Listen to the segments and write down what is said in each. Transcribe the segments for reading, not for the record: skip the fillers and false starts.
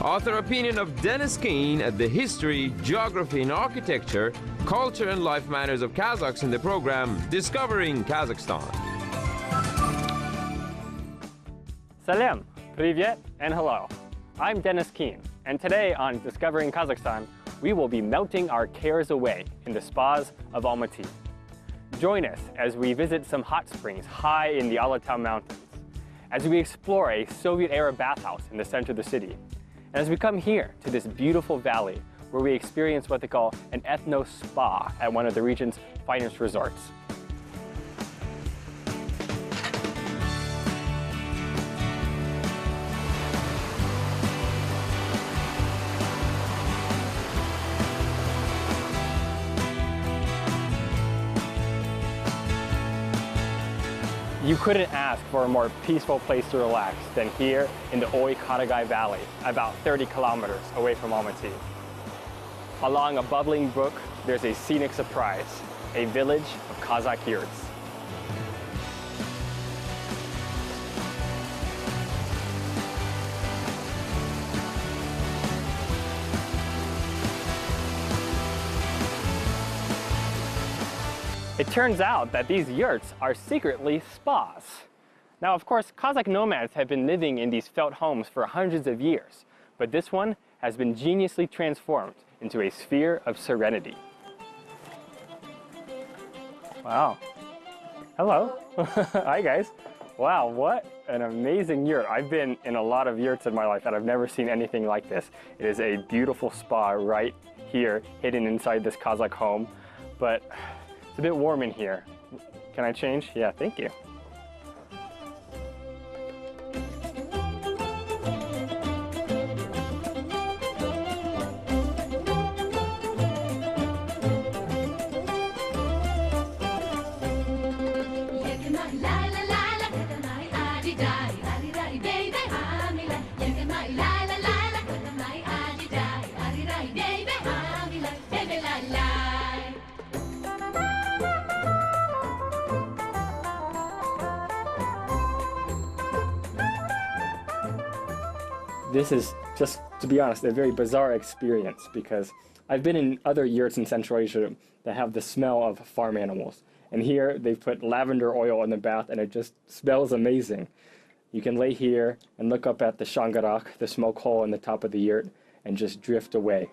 Author opinion of Dennis Keen at the history, geography and architecture, culture and life manners of Kazakhs in the program Discovering Kazakhstan. Salam, привет, and hello. I'm Dennis Keen, and today on Discovering Kazakhstan, we will be melting our cares away in the spas of Almaty. Join us as we visit some hot springs high in the Alatau Mountains, as we explore a Soviet-era bathhouse in the center of the city, and as we come here to this beautiful valley where we experience what they call an Ethno-Spa at one of the region's finest resorts. You couldn't ask for a more peaceful place to relax than here in the Karagay Valley, about 30 kilometers away from Almaty. Along a bubbling brook, there's a scenic surprise, a village of Kazakh yurts. It turns out that these yurts are secretly spas. Now, of course, Kazakh nomads have been living in these felt homes for hundreds of years, but this one has been geniusly transformed into a sphere of serenity. Wow. Hello. Hi, guys. Wow, what an amazing yurt. I've been in a lot of yurts in my life, and I've never seen anything like this. It is a beautiful spa right here, hidden inside this Kazakh home, but it's a bit warm in here. Can I change? Yeah, thank you. This is, just to be honest, a very bizarre experience because I've been in other yurts in Central Asia that have the smell of farm animals. And here they've put lavender oil in the bath and it just smells amazing. You can lay here and look up at the Shangarak, the smoke hole in the top of the yurt, and just drift away.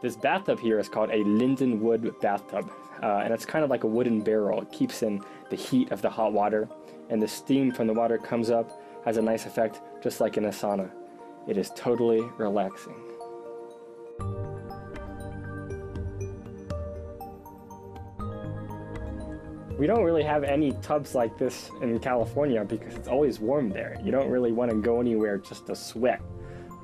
This bathtub here is called a linden wood bathtub. And it's kind of like a wooden barrel. It keeps in the heat of the hot water, and the steam from the water comes up, has a nice effect, just like in a sauna. It is totally relaxing. We don't really have any tubs like this in California because it's always warm there. You don't really want to go anywhere just to sweat.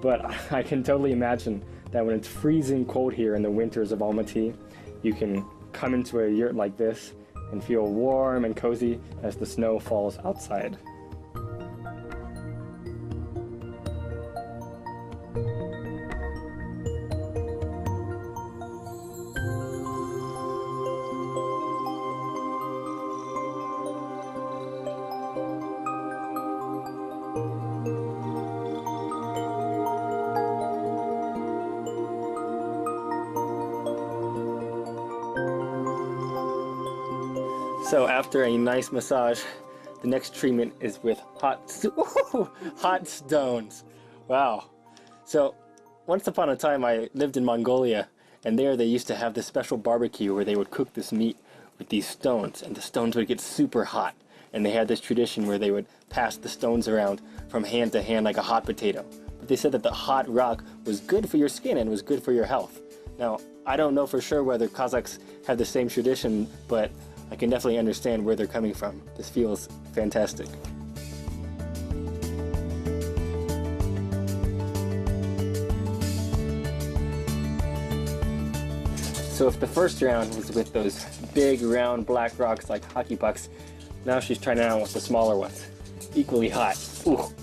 But I can totally imagine that when it's freezing cold here in the winters of Almaty, you can come into a yurt like this and feel warm and cozy as the snow falls outside. So after a nice massage, the next treatment is with hot stones. Wow. So once upon a time I lived in Mongolia, and there they used to have this special barbecue where they would cook this meat with these stones, and the stones would get super hot. And they had this tradition where they would pass the stones around from hand to hand like a hot potato. But they said that the hot rock was good for your skin and was good for your health. Now, I don't know for sure whether Kazakhs have the same tradition, but I can definitely understand where they're coming from. This feels fantastic. So if the first round was with those big round black rocks like hockey pucks, now she's trying it out with the smaller ones. Equally hot. Ooh.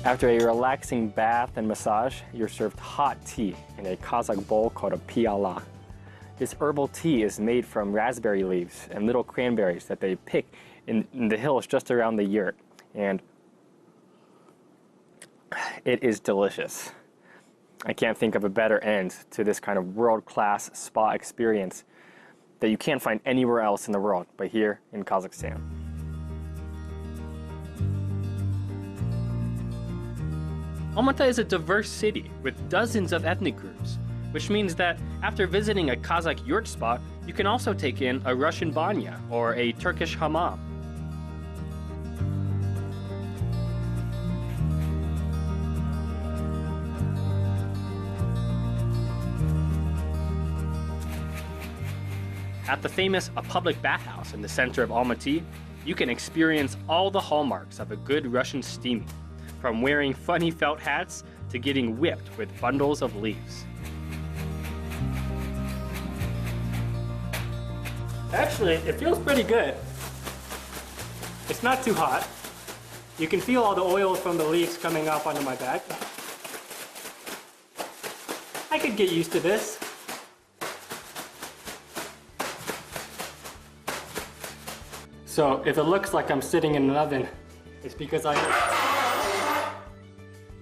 After a relaxing bath and massage, you're served hot tea in a Kazakh bowl called a piala. This herbal tea is made from raspberry leaves and little cranberries that they pick in the hills just around the yurt. And it is delicious. I can't think of a better end to this kind of world-class spa experience that you can't find anywhere else in the world but here in Kazakhstan. Almaty is a diverse city with dozens of ethnic groups, which means that after visiting a Kazakh yurt spa, you can also take in a Russian banya or a Turkish hammam. At the famous A Public Bathhouse in the center of Almaty, you can experience all the hallmarks of a good Russian steaming, from wearing funny felt hats to getting whipped with bundles of leaves. Actually, it feels pretty good. It's not too hot. You can feel all the oil from the leaves coming up onto my back. I could get used to this. So if it looks like I'm sitting in an oven, it's because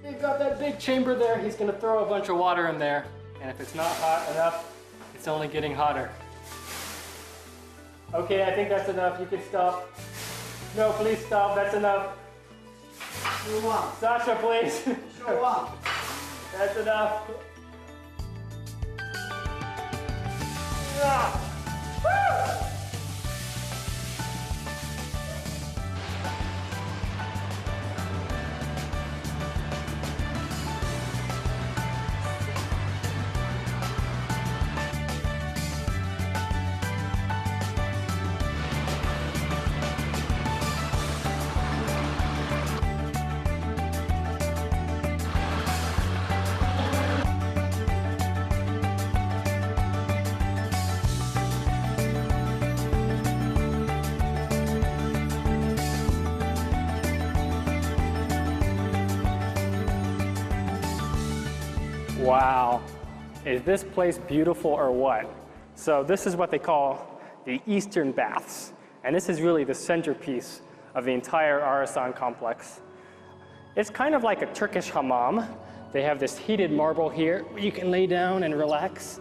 He's got that big chamber there. He's gonna throw a bunch of water in there. And if it's not hot enough, it's only getting hotter. Okay, I think that's enough. You can stop. No, please stop. That's enough. Sasha, please. That's enough. Ah. Woo! Wow, is this place beautiful or what? So this is what they call the Eastern Baths. And this is really the centerpiece of the entire Arasan complex. It's kind of like a Turkish hammam. They have this heated marble here where you can lay down and relax.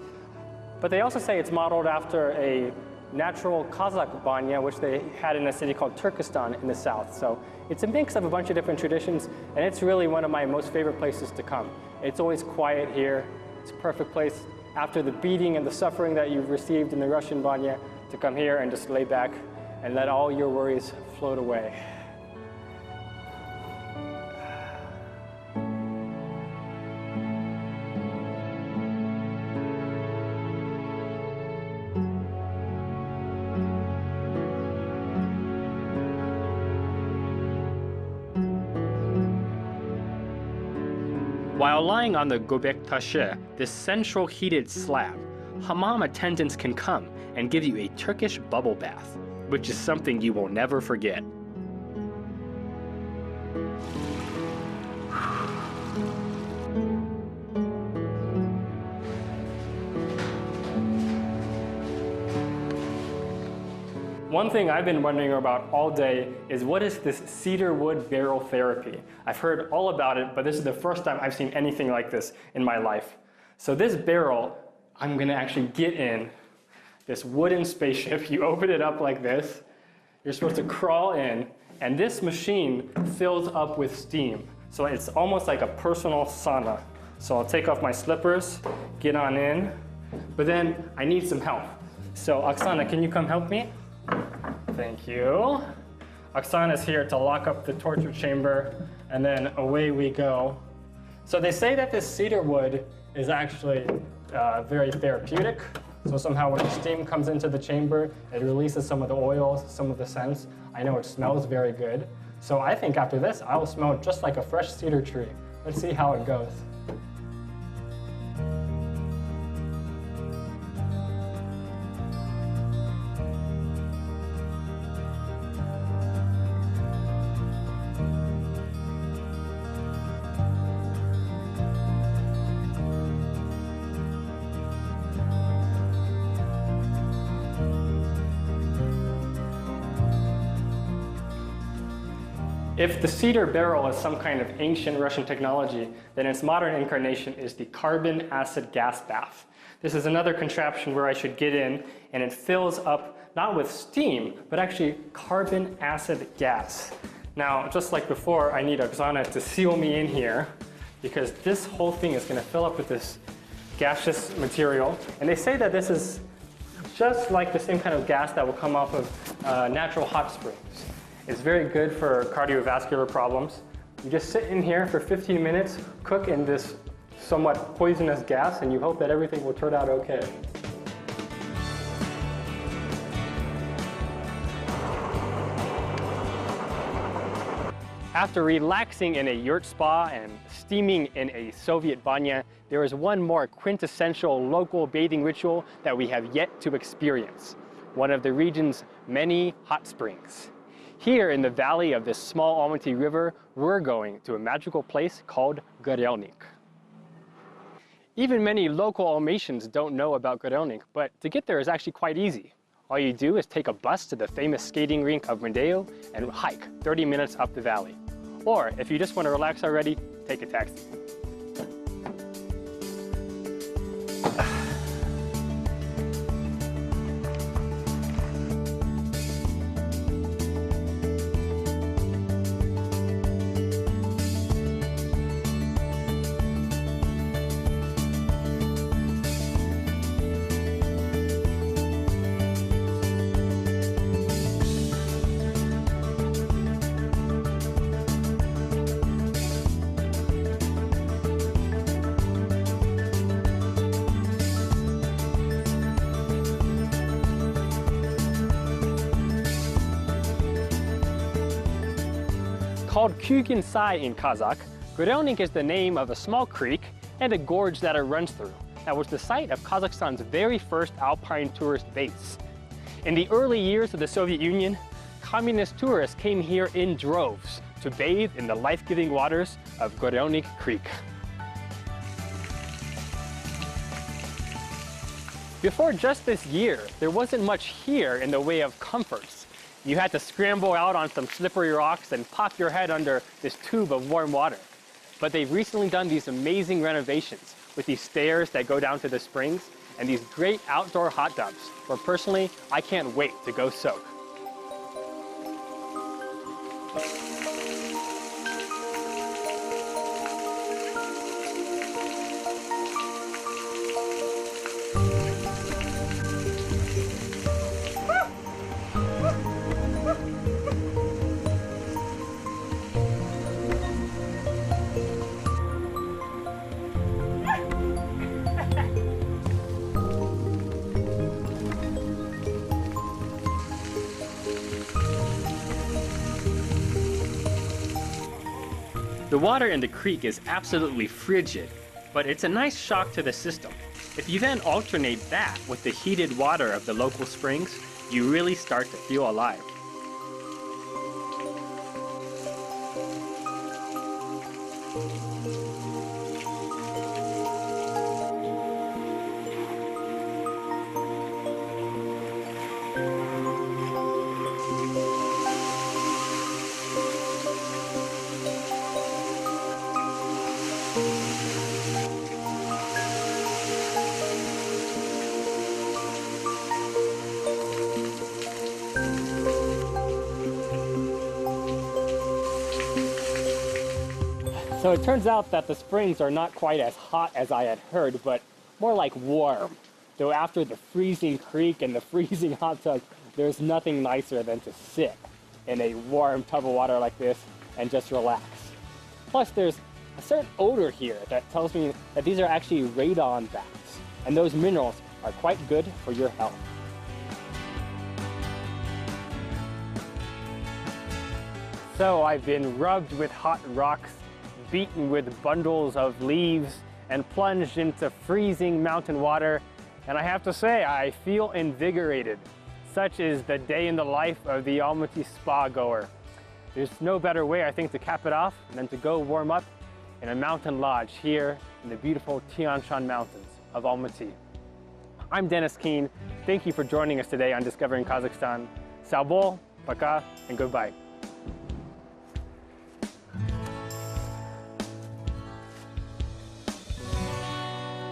But they also say it's modeled after a natural Kazakh banya, which they had in a city called Turkestan in the south. So it's a mix of a bunch of different traditions, and it's really one of my most favorite places to come. It's always quiet here. It's a perfect place after the beating and the suffering that you've received in the Russian banya to come here and just lay back and let all your worries float away. While lying on the Gobek taşı, this central heated slab, hammam attendants can come and give you a Turkish bubble bath, which is something you will never forget. One thing I've been wondering about all day is what is this cedar wood barrel therapy? I've heard all about it, but this is the first time I've seen anything like this in my life. So this barrel, I'm gonna actually get in this wooden spaceship. You open it up like this. You're supposed to crawl in, and this machine fills up with steam. So it's almost like a personal sauna. So I'll take off my slippers, get on in, but then I need some help. So Oksana, can you come help me? Thank you. Oksana's here to lock up the torture chamber, and then away we go. So they say that this cedar wood is actually very therapeutic. So somehow when the steam comes into the chamber, it releases some of the oils, some of the scents. I know it smells very good. So I think after this, I will smell just like a fresh cedar tree. Let's see how it goes. If the cedar barrel is some kind of ancient Russian technology, then its modern incarnation is the carbon acid gas bath. This is another contraption where I should get in and it fills up not with steam, but actually carbon acid gas. Now, just like before, I need Oksana to seal me in here because this whole thing is going to fill up with this gaseous material. And they say that this is just like the same kind of gas that will come off of natural hot springs. It's very good for cardiovascular problems. You just sit in here for 15 minutes, cook in this somewhat poisonous gas, and you hope that everything will turn out okay. After relaxing in a yurt spa and steaming in a Soviet banya, there is one more quintessential local bathing ritual that we have yet to experience, one of the region's many hot springs. Here in the valley of this small Almaty River, we're going to a magical place called Gorelnik. Even many local Almatians don't know about Gorelnik, but to get there is actually quite easy. All you do is take a bus to the famous skating rink of Mendeo and hike 30 minutes up the valley. Or if you just want to relax already, take a taxi. Called Kuigensay in Kazakh, Gorelnik is the name of a small creek and a gorge that it runs through. That was the site of Kazakhstan's very first alpine tourist base. In the early years of the Soviet Union, communist tourists came here in droves to bathe in the life-giving waters of Gorelnik Creek. Before just this year, there wasn't much here in the way of comforts. You had to scramble out on some slippery rocks and pop your head under this tube of warm water. But they've recently done these amazing renovations with these stairs that go down to the springs and these great outdoor hot tubs, where personally, I can't wait to go soak. The water in the creek is absolutely frigid, but it's a nice shock to the system. If you then alternate that with the heated water of the local springs, you really start to feel alive. So it turns out that the springs are not quite as hot as I had heard, but more like warm. Though after the freezing creek and the freezing hot tub, there's nothing nicer than to sit in a warm tub of water like this and just relax. Plus there's a certain odor here that tells me that these are actually radon baths, and those minerals are quite good for your health. So I've been rubbed with hot rocks, beaten with bundles of leaves, and plunged into freezing mountain water, and I have to say, I feel invigorated. Such is the day in the life of the Almaty spa goer. There's no better way, I think, to cap it off than to go warm up in a mountain lodge here in the beautiful Tian Shan Mountains of Almaty. I'm Dennis Keene. Thank you for joining us today on Discovering Kazakhstan. Sabo, Paka, and goodbye.